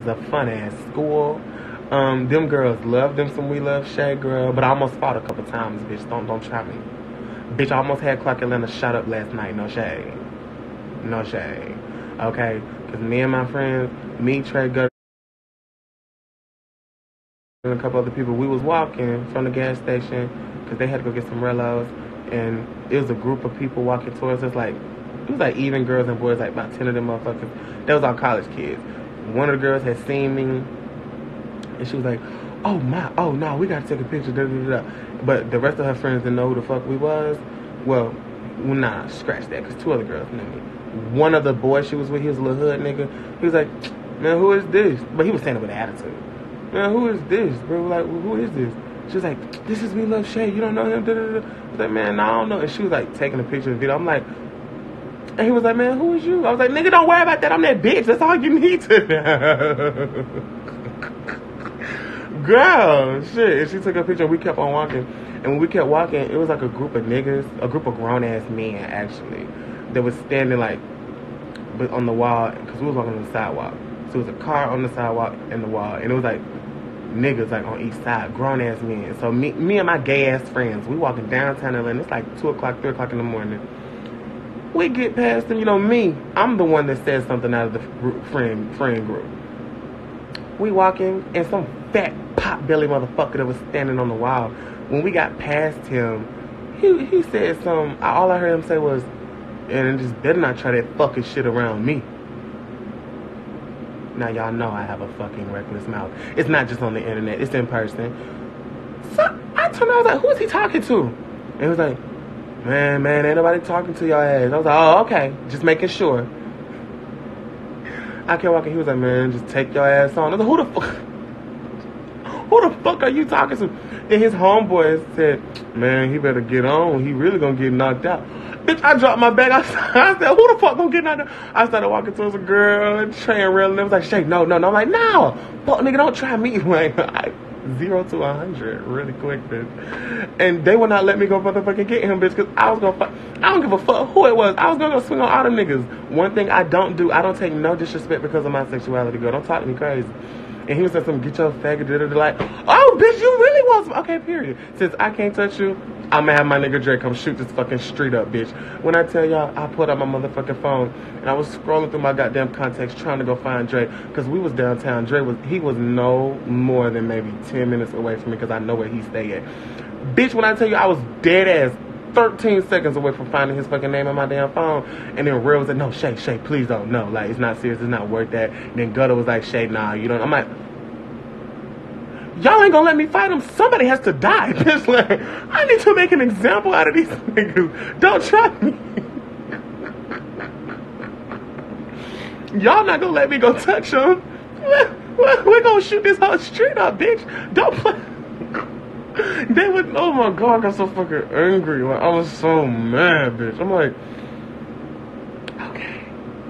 a fun ass school. Them girls love them some WeLuvChe, girl. But I almost fought a couple times, bitch. Don't try me. Bitch, I almost had Clark Atlanta shot up last night. No shade. No shade. Okay? Because me and my friends, me, Trey, Gutter, and a couple other people, we was walking from the gas station because they had to go get some Rellos. And it was a group of people walking towards us. It was like even girls and boys, like about 10 of them motherfuckers. That was all college kids. One of the girls had seen me, and she was like, oh no, we gotta take a picture, da, da, da. But the rest of her friends didn't know who the fuck we was. Well, nah, scratch that, because two other girls knew me. One of the boys she was with, he was a little hood nigga. He was like, man, who is this? But he was saying it with an attitude. Man, who is this? Bro, like, who is this? She was like, this is WeLuvChe, you don't know him? Da, da, da. I was like, man, no, I don't know. And she was like taking a picture of the video. I'm like, and he was like, man, who is you? I was like, nigga, don't worry about that. I'm that bitch. That's all you need to know. Girl, shit. And she took a picture and we kept on walking. And when we kept walking, it was like a group of niggas, a group of grown-ass men, actually, that was standing, like, on the wall, because we was walking on the sidewalk. So it was a car on the sidewalk and the wall. And it was like niggas, like, on each side, grown-ass men. So me and my gay-ass friends, we walking downtown Atlanta. It's like 2 o'clock, 3 o'clock in the morning. We get past them, you know, me. I'm the one that says something out of the friend group. We walking, and some fat pot-belly motherfucker that was standing on the wall. When we got past him, he said something. All I heard him say was, and just better not try that fucking shit around me. Now y'all know I have a fucking reckless mouth. It's not just on the internet, it's in person. So I turned around, I was like, who is he talking to? And he was like, Man, ain't nobody talking to your ass. I was like, oh, okay. Just making sure. I kept walking. He was like, man, just take your ass on. I was like, who the fuck are you talking to? Then his homeboy said, man, he better get on. He really gonna get knocked out. Bitch, I dropped my bag. I said, who the fuck gonna get knocked out? I started walking towards a girl and Trey and Rail, and it was like, Shay, no. I'm like, no. Fuck, nigga, don't try me. Like, 0 to 100 really quick, bitch. And they would not let me go motherfucking get him, bitch, because I was gonna fuck. I don't give a fuck who it was. I was gonna go swing on all them niggas. One thing I don't do, I don't take no disrespect because of my sexuality, girl. Don't talk to me crazy. And he was saying something, get your faggot, like, oh, bitch, you really want some? Okay, period. Since I can't touch you, I'm gonna have my nigga Dre come shoot this fucking street up, bitch. When I tell y'all, I pulled out my motherfucking phone, and I was scrolling through my goddamn contacts trying to go find Dre, because we was downtown. He was no more than maybe 10 minutes away from me, because I know where he stay at. Bitch, when I tell you, I was dead ass 13 seconds away from finding his fucking name on my damn phone. And then Real was like, no, Shay, please don't. No, like, it's not serious. It's not worth that. And then Gutter was like, Shay, nah, you don't. I'm like, y'all ain't gonna let me fight him. Somebody has to die. Bitch, like, I need to make an example out of these niggas. Don't try me. Y'all not gonna let me go touch him. We're gonna shoot this whole street up, bitch. Don't play. They would, oh my God, I got so fucking angry. Like, I was so mad, bitch. I'm like,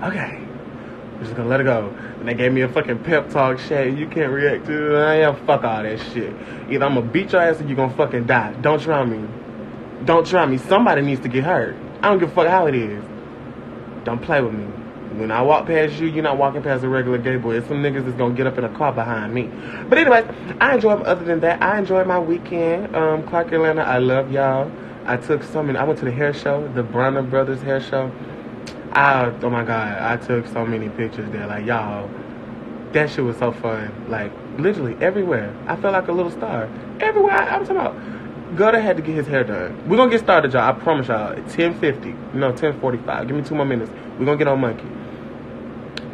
okay. I'm just gonna let it go. And they gave me a fucking pep talk, shit. You can't react to it. I am fuck all that shit. Either I'm gonna beat your ass or you gonna fucking die. Don't try me. Don't try me. Somebody needs to get hurt. I don't give a fuck how it is. Don't play with me. When I walk past you, you're not walking past a regular gay boy. It's some niggas that's gonna get up in a car behind me. But anyways, other than that, I enjoyed my weekend. Clark Atlanta, I love y'all. I went to the hair show, the Bronner Brothers hair show. Oh my God, I took so many pictures there. Like, y'all, that shit was so fun. Like, literally everywhere. I felt like a little star. Everywhere I'm talking about. Gutter had to get his hair done. We're gonna get started, y'all. I promise y'all. 10:50. No, 10:45. Give me 2 more minutes. We're gonna get on Monkey.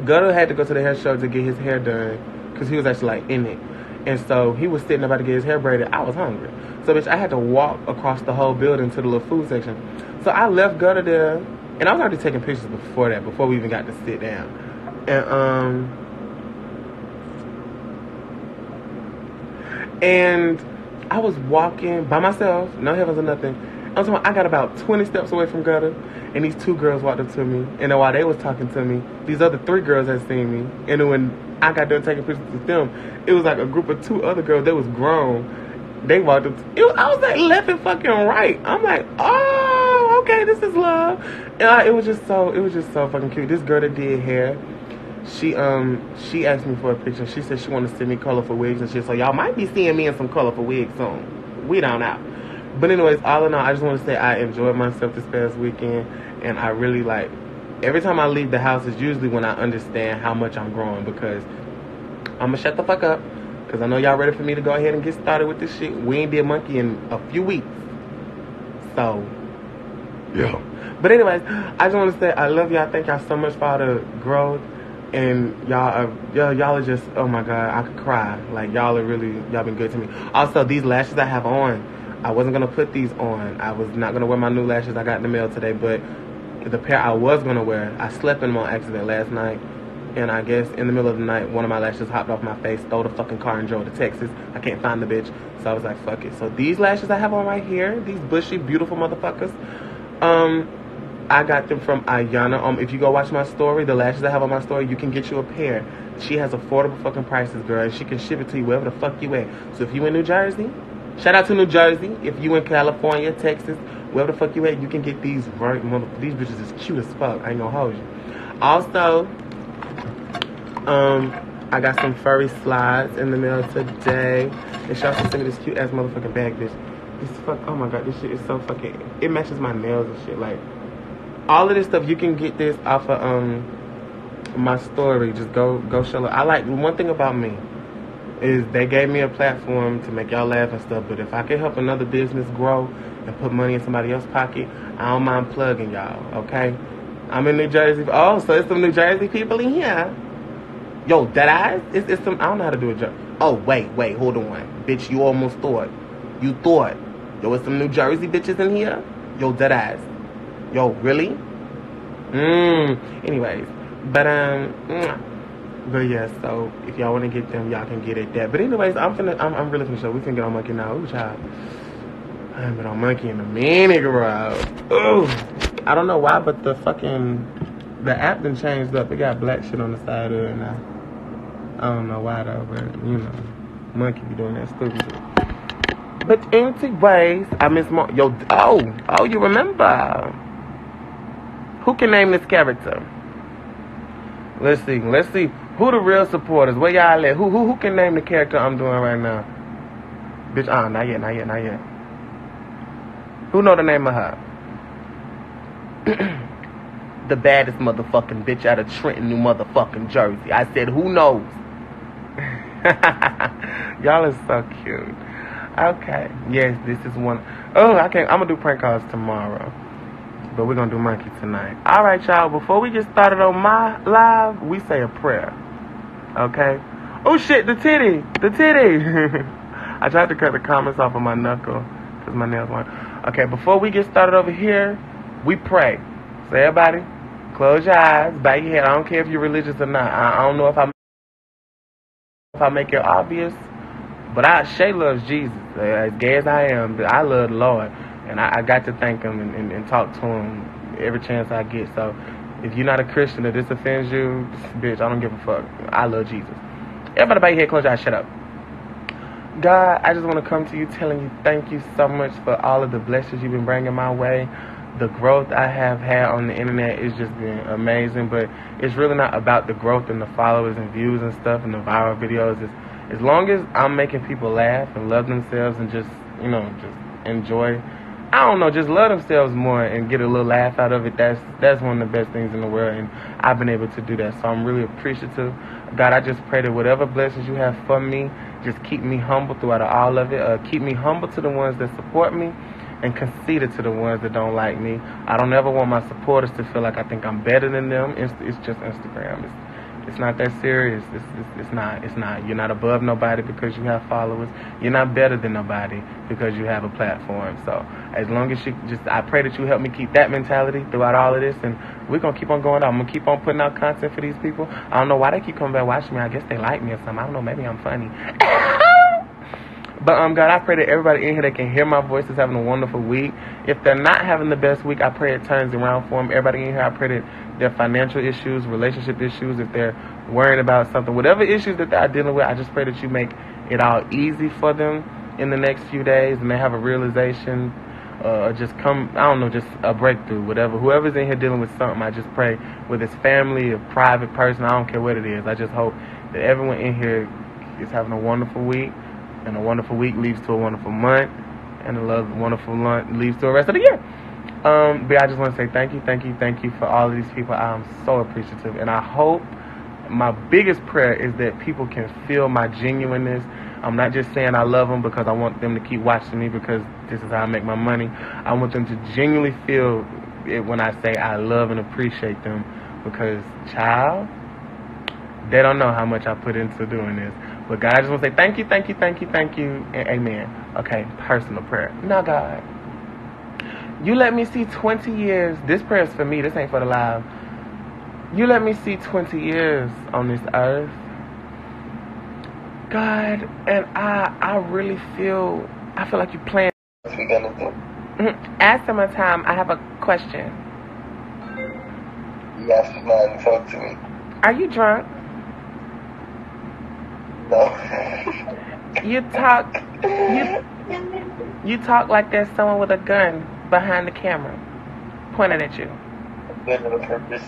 Gutter had to go to the hair show to get his hair done because he was actually like in it. And so he was sitting about to get his hair braided. I was hungry. So, bitch, I had to walk across the whole building to the little food section. So I left Gutter there. And I was already taking pictures before that, before we even got to sit down. And I was walking by myself, no heavens or nothing. I got about 20 steps away from Gutter, and these 2 girls walked up to me. And then while they was talking to me, these other 3 girls had seen me. And then when I got done taking pictures with them, it was like a group of 2 other girls that was grown. They walked up. I was like left and fucking right. I'm like, oh, okay, this is love. And it was just so fucking cute. This girl that did hair, she asked me for a picture. She said she wanted to send me colorful wigs and shit. So y'all might be seeing me in some colorful wigs soon. We don't know. But anyways, all in all, I just want to say I enjoyed myself this past weekend, and I really like. Every time I leave the house is usually when I understand how much I'm growing, because I'm gonna shut the fuck up, because I know y'all ready for me to go ahead and get started with this shit. We ain't did monkey in a few weeks, so yeah. But anyways, I just want to say I love y'all. Thank y'all so much for all the growth. And y'all are just, oh my God, I could cry. Like, y'all been good to me. Also, these lashes I have on, I wasn't going to put these on. I was not going to wear my new lashes I got in the mail today, but the pair I was going to wear, I slept in them on accident last night. And I guess in the middle of the night, one of my lashes hopped off my face, stole the fucking car, and drove to Texas. I can't find the bitch. So I was like, fuck it. So these lashes I have on right here, these bushy, beautiful motherfuckers, I got them from Ayana. If you go watch my story, the lashes I have on my story, you can get you a pair. She has affordable fucking prices, girl, and she can ship it to you wherever the fuck you at. So if you in New Jersey, shout out to New Jersey. If you in California, Texas, wherever the fuck you at, you can get these these bitches is cute as fuck. I ain't gonna hold you. Also, I got some furry slides in the mail today. And she also sent me this cute ass motherfucking bag, bitch. This fuck, oh my God, this shit is so fucking, it matches my nails and shit. Like, all of this stuff, you can get this off of my story. Just go show love. I like, one thing about me is they gave me a platform to make y'all laugh and stuff, but if I can help another business grow and put money in somebody else's pocket, I don't mind plugging y'all, okay? I'm in New Jersey. Oh, so it's some New Jersey people in here. Yo, that eyes? It's some, I don't know how to do a joke. Oh, wait, hold on. Bitch, you almost thought. You thought. Yo, it's some New Jersey bitches in here? Yo, that eyes. Yo, really? Anyways, but yeah. So if y'all want to get them, y'all can get it there. But anyways, I'm really finna show. We finna get on monkey now. Ooh, child. I haven't been on monkey in a minute, girl. Ooh, I don't know why, but the app done changed up. It got black shit on the side of it now. I don't know why though, but you know, monkey be doing that stupid shit. But anyways, I miss more. Yo, oh, you remember? Who can name this character? Let's see. Who the real supporters? Where y'all at? Who can name the character I'm doing right now? Bitch, not yet. Who know the name of her? The baddest motherfucking bitch out of Trenton, New motherfucking Jersey. I said, who knows? Y'all are so cute. Okay. Yes, this is one. Oh, I can't. I'm gonna do prank calls tomorrow. But we're going to do monkey tonight. All right, y'all. Before we get started on my live, we say a prayer. Okay? Oh, shit. The titty. I tried to cut the comments off of my knuckle because my nails weren't. Okay, before we get started over here, we pray. So, everybody, close your eyes, bow your head. I don't care if you're religious or not. I don't know if I make it obvious. But Shay loves Jesus. As gay as I am, I love the Lord. And I got to thank him and talk to him every chance I get. So if you're not a Christian or this offends you, bitch, I don't give a fuck. I love Jesus. Everybody bow your head, close your eyes, shut up. God, I just want to come to you telling you thank you so much for all of the blessings you've been bringing my way. The growth I have had on the internet has just been amazing. But it's really not about the growth and the followers and views and stuff and the viral videos. As long as I'm making people laugh and love themselves and just, you know, just enjoy, I don't know, just love themselves more and get a little laugh out of it. That's one of the best things in the world, and I've been able to do that. So I'm really appreciative. God, I just pray that whatever blessings you have for me, just keep me humble throughout all of it. Keep me humble to the ones that support me and conceited to the ones that don't like me. I don't ever want my supporters to feel like I think I'm better than them. It's just Instagram. It's not that serious. It's not. You're not above nobody because you have followers. You're not better than nobody because you have a platform. So as long as I pray that you help me keep that mentality throughout all of this, and we're going to keep on going on. I'm going to keep on putting out content for these people. I don't know why they keep coming back watching me. I guess they like me or something. I don't know. Maybe I'm funny. But God, I pray that everybody in here that can hear my voice is having a wonderful week. If they're not having the best week, I pray it turns around for them. Everybody in here, I pray that their financial issues, relationship issues, if they're worrying about something, whatever issues that they're dealing with, I just pray that you make it all easy for them in the next few days, and they have a realization just come, I don't know, just a breakthrough, whatever. Whoever's in here dealing with something, I just pray, whether it's family, a private person, I don't care what it is. I just hope that everyone in here is having a wonderful week, and a wonderful week leads to a wonderful month, and a wonderful month leads to the rest of the year. But I just want to say thank you for all of these people. I'm so appreciative, and I hope, my biggest prayer is that people can feel my genuineness. I'm not just saying I love them because I want them to keep watching me because this is how I make my money. I want them to genuinely feel it when I say I love and appreciate them, because, child, they don't know how much I put into doing this. But God, I just want to say thank you, and amen. Okay, personal prayer. Now, God, you let me see 20 years. This prayer is for me. This ain't for the live. You let me see 20 years on this earth, God, and I really feel like you planned. What's we gonna do? Ask them a time. I have a question. Yes, man, talk to me. Are you drunk? No. You talk like there's someone with a gun behind the camera, pointed at you. Doing it on purpose.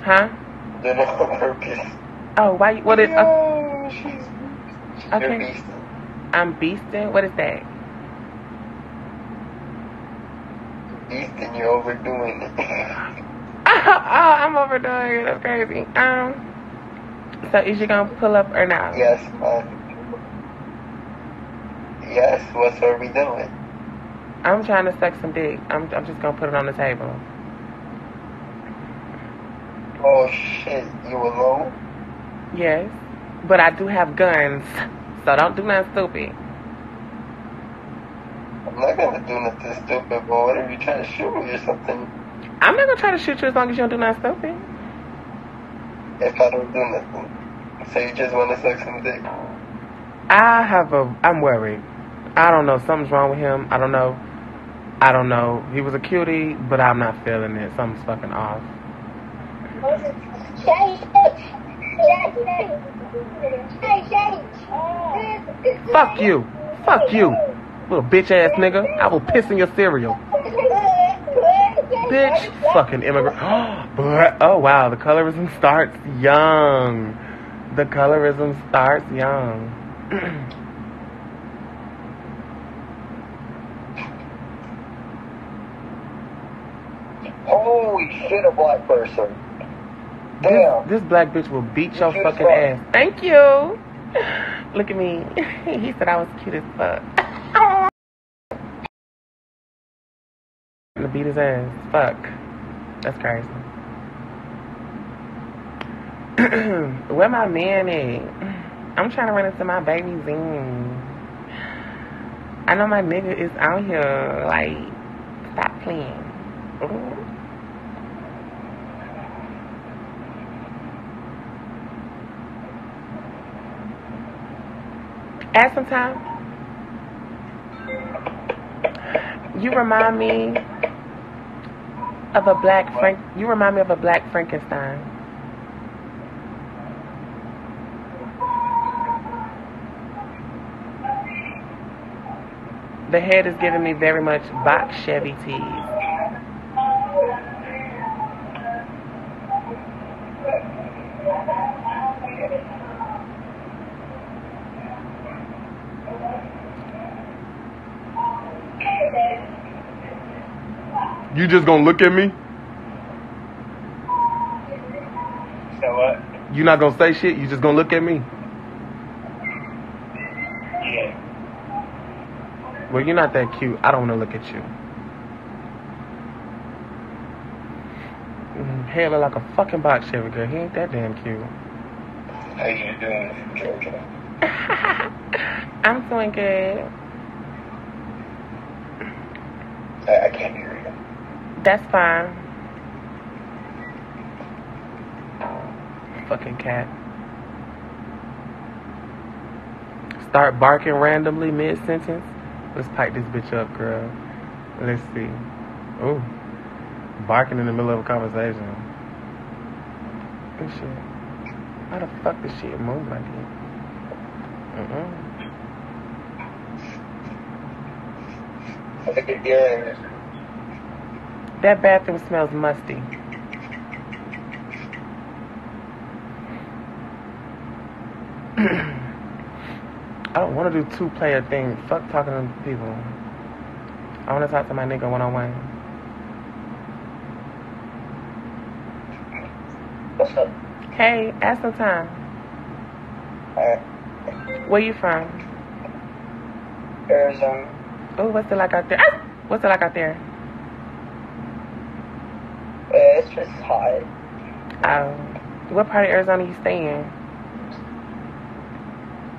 Huh? Doing it on purpose. Oh, why? What is? She's Okay. beasting. I'm beasting. What is that? Beasting, you're overdoing it. I'm overdoing it. That's crazy. So is you gonna pull up or not? Yes, man. Yes, what are we doing? I'm trying to suck some dick. I'm just gonna put it on the table. Oh shit, you alone? Yes, but I do have guns, so don't do nothing stupid. I'm not gonna do nothing stupid, but what if you trying to shoot me or something? I'm not gonna try to shoot you as long as you don't do nothing stupid. If I don't do nothing. So you just wanna suck some dick? I'm worried. I don't know. Something's wrong with him. I don't know. He was a cutie, but I'm not feeling it. Something's fucking off. Fuck you. Fuck you. Little bitch ass nigga. I will piss in your cereal. Bitch. Fucking immigrant. Oh wow. The colorism starts young. The colorism starts young. Holy shit, a black person. Damn. This black bitch will beat your fucking ass. Thank you. Look at me. He said I was cute as fuck. To beat his ass. Fuck. That's crazy. Where my man at? I'm trying to run into my baby Zine. I know my nigga is out here. Like, stop playing. Ooh. Add some time. You remind me of a black Frankenstein. The head is giving me very much box Chevy tees. You just gonna look at me? So what? You not gonna say shit? You just gonna look at me? Yeah. Well, you're not that cute. I don't wanna look at you. Head look like a fucking box Chevy girl. He ain't that damn cute. How you doing, Georgia? I'm doing good. I can't hear you. That's fine. Fucking cat. Start barking randomly mid-sentence. Let's pipe this bitch up, girl. Let's see. Ooh. Barking in the middle of a conversation. Good shit. How the fuck does shit move like that? That's a good urine. That bathroom smells musty. I don't want to do two-player thing. Fuck talking to people. I want to talk to my nigga one-on-one. What's up? Hey, ask some time. Alright. Where you from? Arizona. Oh, what's it like out there? Ah! What's it like out there? It's just hot. What part of Arizona you stay in?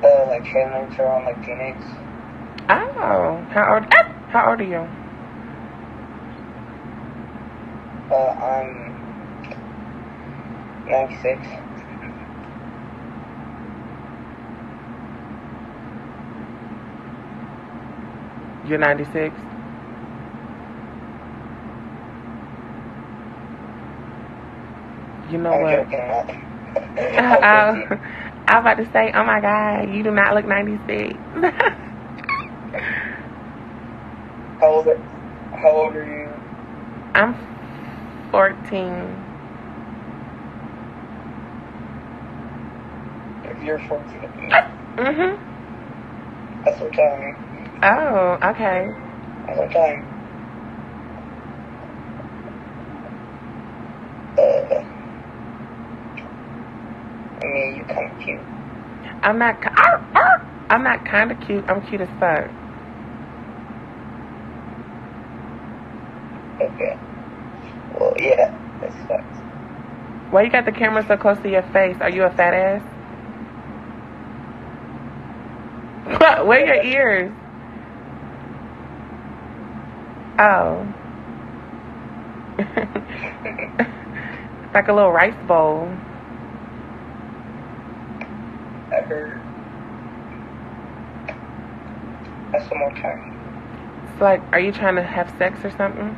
Like Phoenix around like Phoenix. Oh, how old are you? I'm 96. You're 96? You know what? I was about to say, oh my God, you do not look 96. How old are you? I'm 14. If you're 14. Mm-hmm. That's what time. Oh, okay. That's what time. I mean, you kind of cute. I'm not kind of cute. I'm cute as fuck. Okay. Well, yeah, that sucks. Why you got the camera so close to your face? Are you a fat ass? Where are your ears? Oh. Like a little rice bowl. I heard. That's one more time. It's like, are you trying to have sex or something?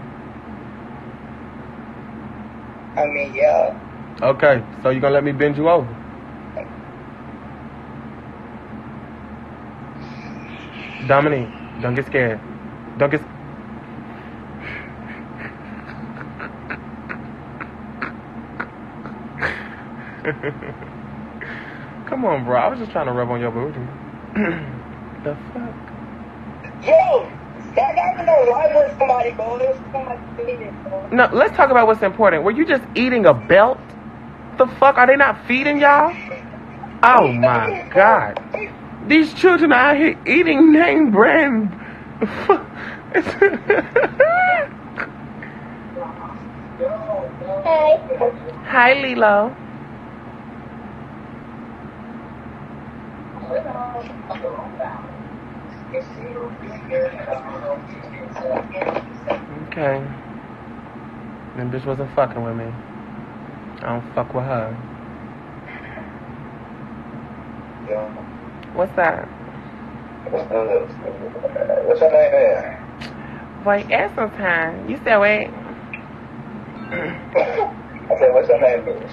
I mean, yeah. Okay, so you gonna let me bend you over? Dominique, don't get scared. Don't get. Come on, bro. I was just trying to rub on your booty. The fuck? Yo! That guy's no live with somebody, bro. There's somebody feeding, bro. No, let's talk about what's important. Were you just eating a belt? The fuck? Are they not feeding y'all? Oh my God. These children are out here eating name brand. Hey. Hi, Lilo. Okay. That bitch wasn't fucking with me. I don't fuck with her. Yeah. What's that? What's your name there? Wait, ask some time. You said wait. I said, what's your name, bitch?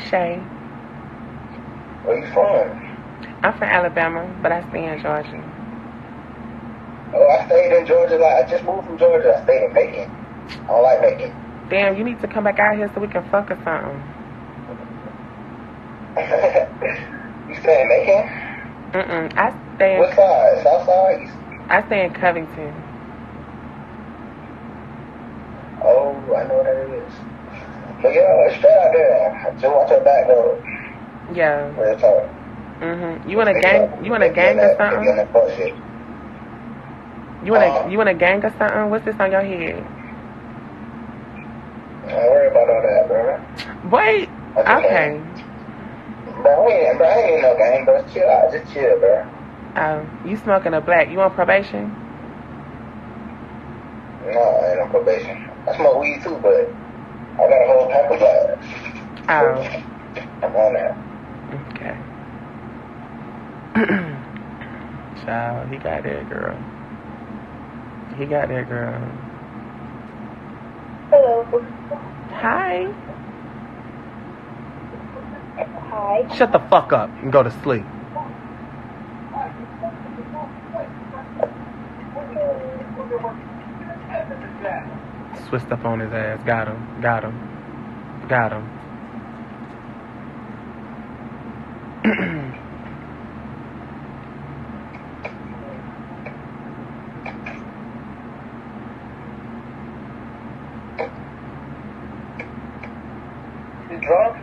Shay. Where you from? I'm from Alabama, but I stay in Georgia. Oh, I stayed in Georgia. Like, I just moved from Georgia. I stayed in Macon. I don't like Macon. Damn, you need to come back out here so we can fuck or something. You stay in Macon? I stay in... What side? South side? East? I stay in Covington. Oh, I know what that is. But yeah, straight out there. Just watch your back though. Yeah. Real talk. You want a gang? You want a gang or something? You want a gang or something? What's this on your head? Don't worry about all that, bro. Wait. Okay. Bro, I ain't no gang, bro. Chill out. Just chill, bro. You smoking a black. You on probation? No, I ain't on probation. I smoke weed too, but I got a whole pack of blacks. Oh. I'm on that. Okay. Child, he got that girl. He got that girl. Hello. Hi. Hi. Shut the fuck up and go to sleep. Switched up on his ass. Got him. Got him. Got him. You drunk?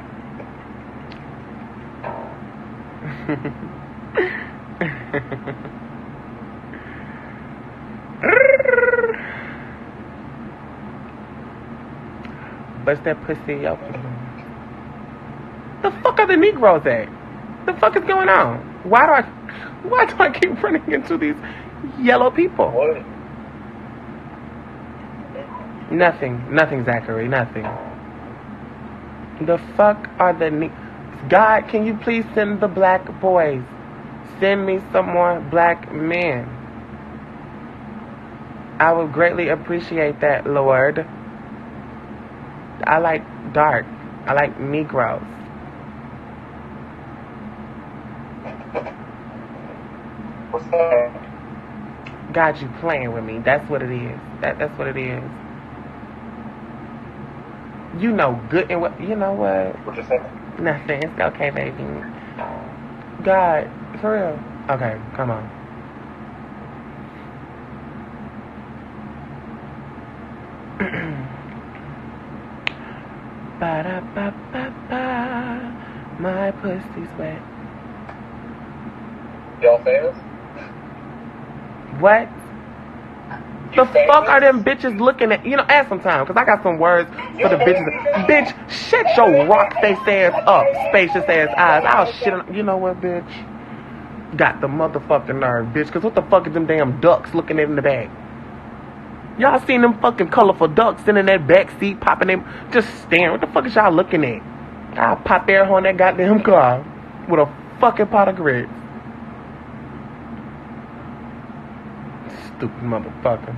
Bust that pussy open. The fuck are the Negroes at? The fuck is going on? Why do I keep running into these yellow people? What? Nothing, Zachary, nothing. The fuck are the God, can you please send the black boys? Send me some more black men. I would greatly appreciate that, Lord. I like dark. I like Negroes. What's that? God, you playing with me. That's what it is. That's what it is. You know good and what. You know what? What you saying? Nothing. It's okay, baby. God, for real. Okay, come on. Ba-da-ba-ba-ba. My pussy's wet. Y'all fans? What? You The fuck are them bitches looking at? You know, ask them time, because I got some words for the bitches. Bitch, shut your rock face ass up, spacious ass eyes. I'll shit on. You know what, bitch? Got the motherfucking nerve, bitch, because what the fuck is them damn ducks looking at in the back? Y'all seen them fucking colorful ducks sitting in that back seat, popping them, just staring. What the fuck is y'all looking at? I'll pop air on that goddamn car with a fucking pot of grits. Stupid motherfucker.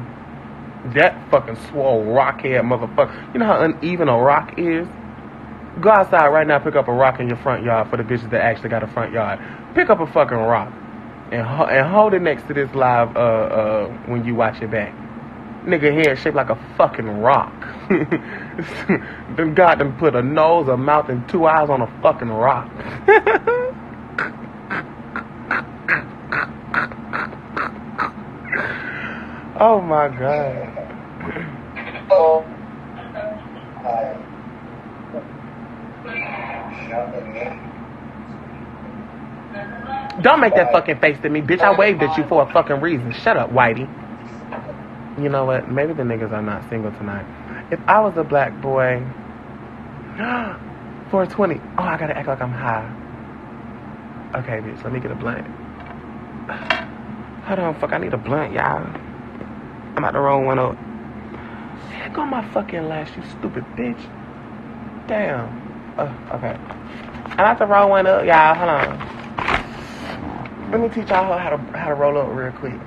That fucking swole rockhead motherfucker. You know how uneven a rock is? Go outside right now, pick up a rock in your front yard for the bitches that actually got a front yard. Pick up a fucking rock and hold it next to this live when you watch it back. Nigga head shaped like a fucking rock. Them God done put a nose, a mouth, and 2 eyes on a fucking rock. Oh my God. Don't make that fucking face to me, bitch. I waved at you for a fucking reason. Shut up, Whitey. You know what? Maybe the niggas are not single tonight. If I was a black boy, 420. Oh, I gotta act like I'm high. Okay, bitch. Let me get a blunt. Hold on, fuck. I need a blunt, y'all. I'm about to roll one up. Here go my fucking lash, you stupid bitch. Damn. Okay. I'm about to roll one up, y'all. Hold on. Let me teach y'all how to roll up real quick.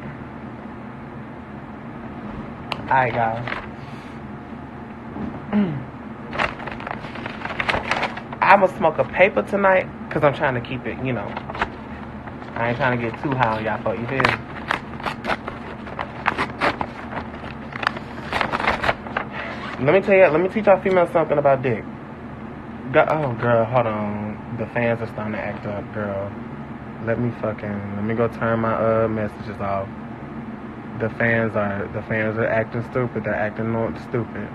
Alright, guys. I'm gonna smoke a paper tonight because I'm trying to keep it, you know. I ain't trying to get too high on y'all, fuck, you feel me? Let me teach y'all females something about dick. Oh, girl, hold on. The fans are starting to act up, girl. Let me go turn my messages off. The fans are acting stupid. They're acting stupid.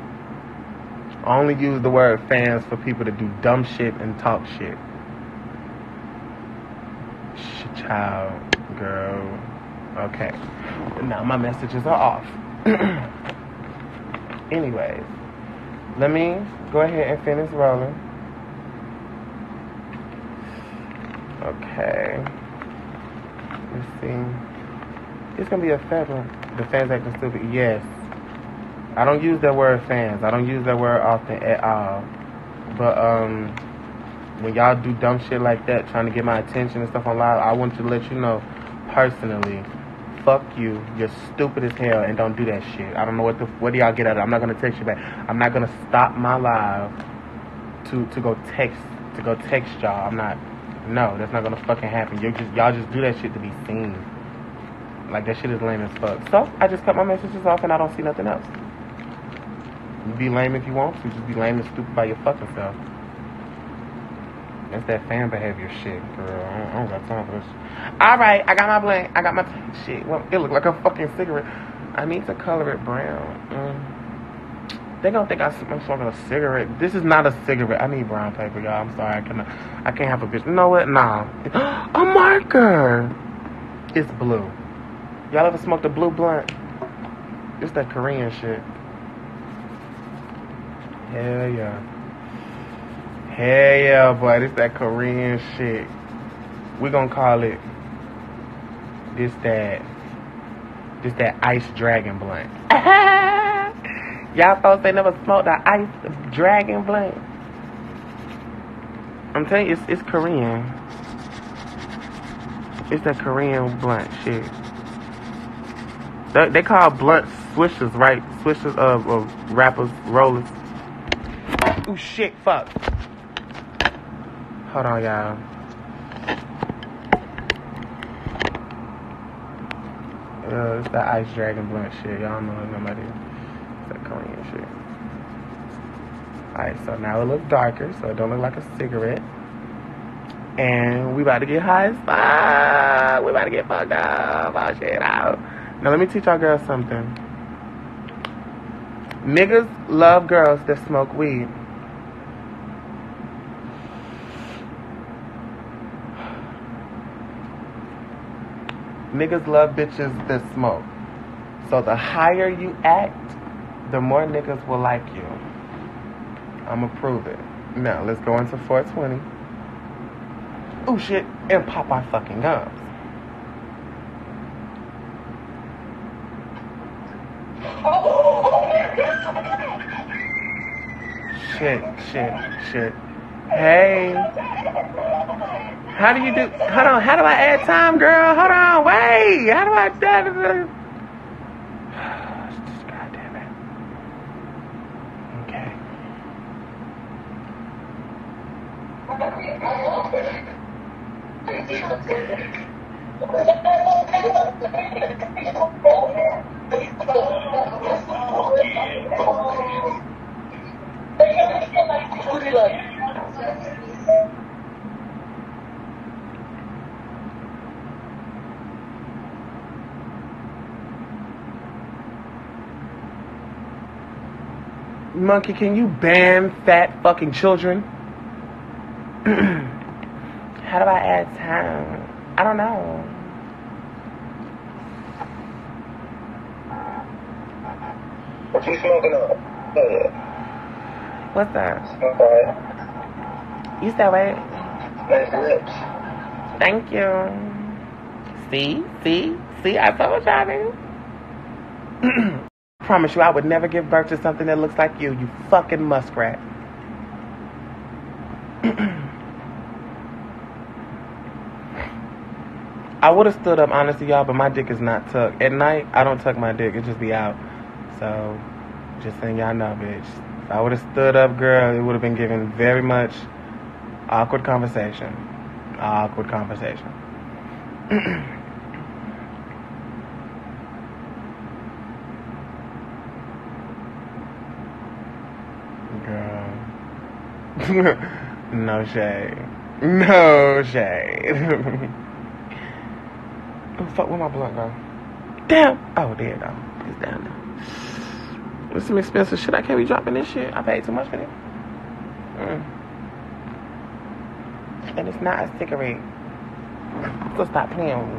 Only use the word fans for people to do dumb shit and talk shit. Child, girl. Okay. Now my messages are off. Anyways, let me go ahead and finish rolling. Okay. Let's see. It's gonna be a fat one. The fans acting stupid. Yes. I don't use that word fans. I don't use that word often at all. But when y'all do dumb shit like that, trying to get my attention and stuff on live, I want to let you know personally. Fuck you. You're stupid as hell, and don't do that shit. I don't know what do y'all get out of it. I'm not gonna text you back. I'm not gonna stop my live to go text y'all. I'm not. No, that's not gonna fucking happen. Y'all just do that shit to be seen. Like, that shit is lame as fuck. So I just cut my messages off and I don't see nothing else. You be lame if you want to. Just be lame and stupid by your fucking self. That's that fan behavior shit, girl. I don't got time for this. Alright, I got my blank. I got my shit. Well, it look like a fucking cigarette. I need to color it brown. They gonna think I'm smoking a cigarette. This is not a cigarette. I need brown paper, y'all. I'm sorry. I can't have a bitch. You know what? Nah. A marker. It's blue. Y'all ever smoked a blue blunt? It's that Korean shit. Hell yeah. Hell yeah, boy. This that Korean shit. We gonna call it this that ice dragon blunt. Y'all folks ain't never smoked the ice dragon blunt. I'm telling you, it's Korean. It's that Korean blunt shit. They call blunt swishers, right? Swishers of rappers, rollers. Ooh, shit, fuck. Hold on, y'all. It's that ice dragon blunt shit. Y'all know what nobody. It's that Korean shit. Alright, so now it looks darker, so it don't look like a cigarette. And we about to get high as fuck. We about to get fucked up. Oh, shit out. Now, let me teach y'all girls something. Niggas love girls that smoke weed. Niggas love bitches that smoke. So the higher you act, the more niggas will like you. I'ma prove it. Now, let's go into 420. Ooh, shit. And pop our fucking gums. Shit. Hey. How do you do? Hold on. How do I add time, girl? Hold on. Wait. How do I? God damn it. Okay. Monkey, can you ban fat fucking children? How do I add time? I don't know. What you smoking on? What's that? Smoke on it. You said what? Nice lips. Thank you. See, I told y'all, nigga. I promise you, I would never give birth to something that looks like you fucking muskrat. I would have stood up, honestly, y'all, but my dick is not tucked. At night, I don't tuck my dick. It just be out. So, just saying y'all know, bitch. If I would have stood up, girl, it would have been given very much awkward conversation. Awkward conversation. Girl. No shade. No shade. Oh, fuck, where my blunt go? Damn! Oh, there it go. It's down there. There's some expensive shit. I can't be dropping this shit. I paid too much for this. And it's not a cigarette. So stop playing with me.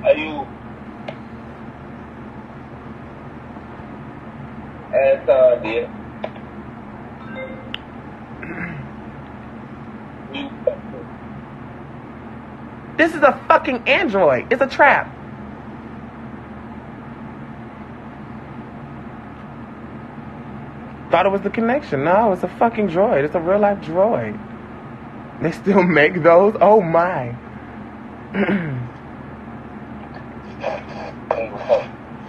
Are you dear? This is a fucking android. It's a trap. Thought it was the connection. No, it's a fucking droid. It's a real life droid. They still make those? Oh my.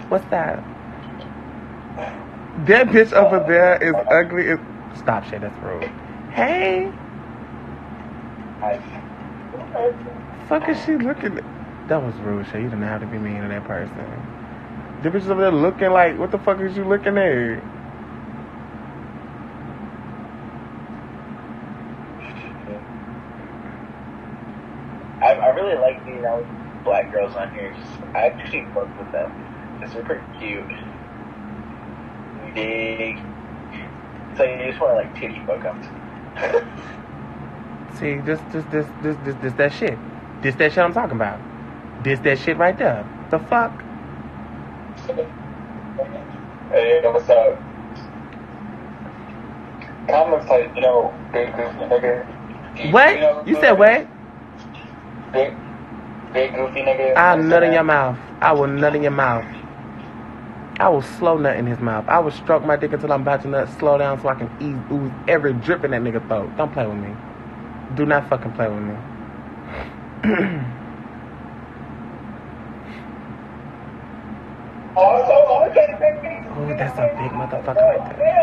What's that? That bitch over there is ugly. Stop shit, that's rude. Hey. Fuck is she looking at? That was rude, shit. You didn't have to be mean to that person. The bitches over there looking like, what the fuck is you looking at? I really like being out with black girls on here. I actually fuck with them. They're pretty cute. Big. So you just want to like titty fuck them. See, this that shit. This that shit I'm talking about. This that shit right there. The fuck? Hey, what's up? Comments like, big goofy nigga. What? You said what? Big goofy nigga. I'll nut in your mouth. I will nut in your mouth. I will slow nut in his mouth. I will stroke my dick until I'm about to nut, slow down so I can ooze every drip in that nigga throat. Don't play with me. Do not fucking play with me. Oh, that's a big motherfucker right there.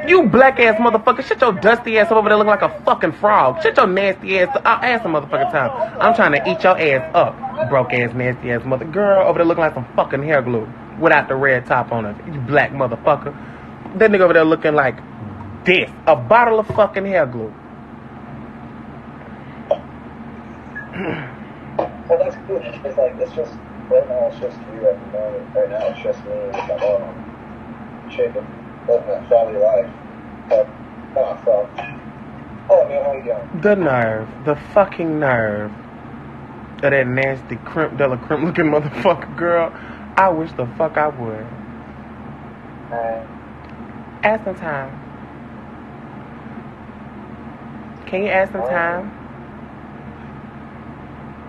You black ass motherfucker. Shut your dusty ass up over there looking like a fucking frog. Shut your nasty ass. I'll ass a motherfucking time. I'm trying to eat your ass up. Broke ass, nasty ass mother. Girl over there looking like some fucking hair glue without the red top on it. You black motherfucker. That nigga over there looking like this. A bottle of fucking hair glue. Well, that's good. It's like, it's just, right now it's just you at the moment. Right now it's just me with my mom. Living that family life. But, so. Oh, man, how you doing? The nerve. The fucking nerve. Of that nasty crimp de la crimp looking motherfucker, girl. I wish the fuck I would. Ask some time. Can you ask some time?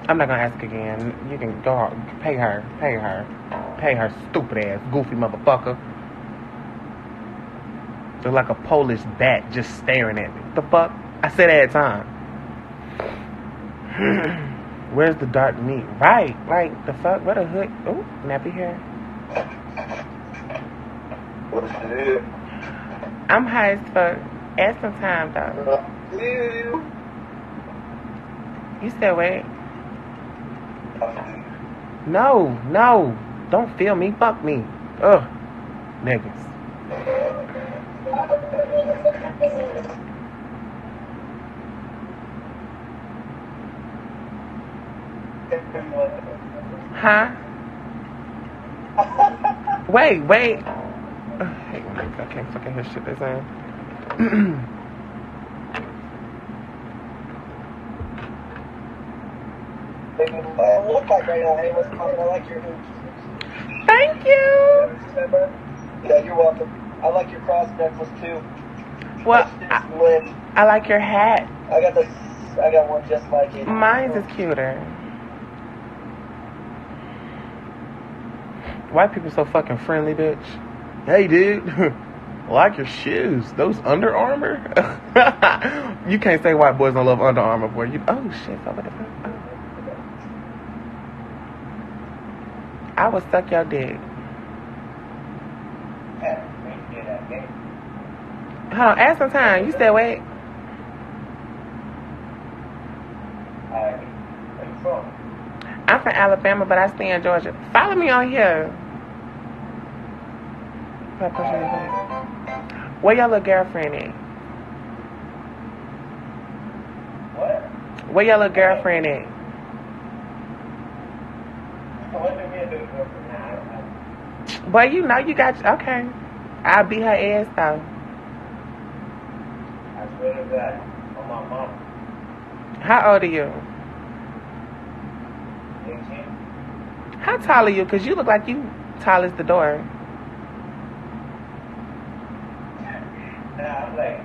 I'm not gonna ask again. You can go pay her, stupid ass, goofy motherfucker. Look like a Polish bat just staring at me. The fuck? I said at time. Where's the dark meat? Right, like the fuck? What a hood? Oh, nappy hair. What's it? I'm high as fuck. Ask some time, dog. You said wait. No. Don't feel me. Fuck me. Ugh. Niggas. Huh? Wait. I hate when I can't fucking hear shit they're saying. Look like right now, hey, what's coming? I like your hoops. Thank you. Yeah, you're welcome. I like your cross necklace too. Well, I like your hat. I got one just like it. Mine's is cuter. White people so fucking friendly, bitch. Hey, dude. I like your shoes. Those Under Armour? You can't say white boys don't love Under Armour, boy. Oh, shit. I would suck your dick. Hold on, ask some time. You said wait. Where you from? I'm from Alabama, but I stay in Georgia. Follow me on here. Where your little girlfriend at? What? Where your little girlfriend at? What do you mean, girlfriend? Boy, you know you got... Okay. I'll beat her ass, though. I swear to God. On my mom. How old are you? 18. How tall are you? Because you look like you tall as the door. Nah, I'm like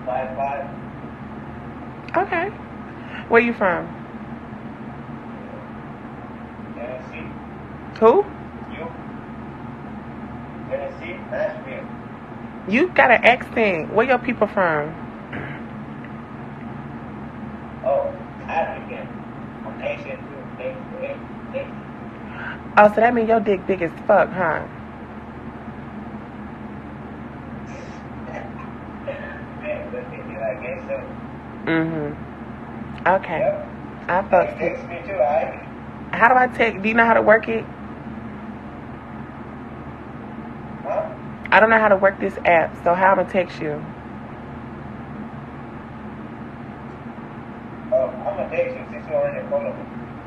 5'5". Okay. Where you from? Tennessee. Who? You? Tennessee? Nashville. You got an accent. Where your people from? Oh, African. I'm Asian too. Asian. Oh, so that means your dick big as fuck, huh? I guess so. Mm-hmm. Okay. Yep. I fucks Thanks too. me too, alright? How do I text? Do you know how to work it? Huh? I don't know how to work this app, so how am I text you? I'm gonna text you since you're on your phone.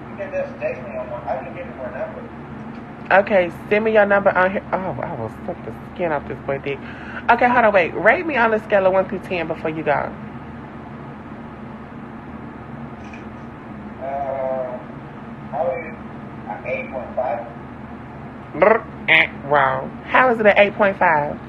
You can just text me on my. I can give you my number. Okay, send me your number on here. Oh, I will suck the skin off this boy dick. Okay, hold on, wait. Rate me on a scale of 1 through 10 before you go. How are you? 8.5. Wrong. How is it an 8.5?